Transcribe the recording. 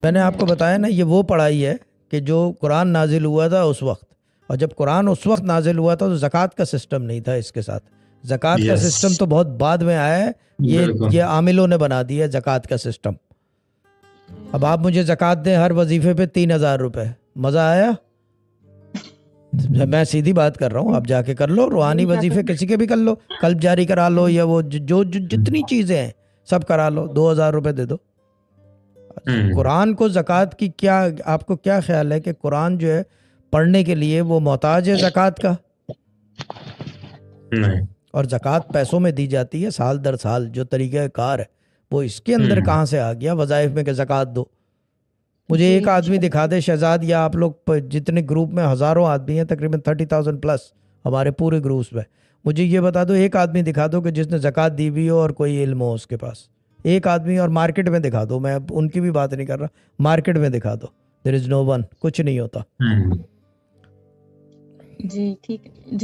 میں نے آپ کو بتایا نا، یہ وہ پڑھائی ہے کہ جو قرآن نازل ہوا تھا اس وقت، اور جب قرآن اس وقت نازل ہوا تھا تو زکوٰۃ کا سسٹم نہیں تھا اس کے ساتھ. زکوٰۃ کا سسٹم تو بہت بعد میں آیا ہے، یہ عاملوں نے بنا دیا زکوٰۃ کا سسٹم. اب آپ مجھے زکوٰۃ دیں ہر وظیفے پہ 3000 روپے، مزہ آیا؟ میں سیدھی بات کر رہا ہوں، آپ جا کے کر لو روحانی وظیفے کسی کے بھی کر لو، قلب جاری کرا لو، یا وہ جو جتنی چیزیں ہیں سب کرا لو، 2000 روپے دے دو. قرآن کو زکوٰۃ کی کیا، آپ کو کیا خیال ہے کہ قرآن جو ہے پڑھنے کے لیے وہ محتاج ہے زکوٰۃ کا؟ نہیں. اور زکوٰۃ پیسوں میں دی جاتی ہے سال در سال، جو طریقہ کار ہے وہ اس کے اندر کہاں سے آ گیا وظائف میں کہ زکوٰۃ دو؟ مجھے ایک آدمی دکھا دے شہزاد، یا آپ لوگ جتنے گروپ میں ہزاروں آدمی ہیں، تقریباً 30,000 پلس ہمارے پورے گروپس میں، مجھے یہ بتا دو ایک آدمی دکھا دو کہ جس نے زکوٰۃ دی ہوئی ہو اور کوئی علم ہو اس کے پاس، ایک آدمی. اور مارکیٹ میں دکھا دو، میں ان کی بھی بات نہیں کر رہا، مارکیٹ میں دکھا دو، دیر از نو ون، کچھ نہیں ہوتا. جی ٹھیک ہے جی.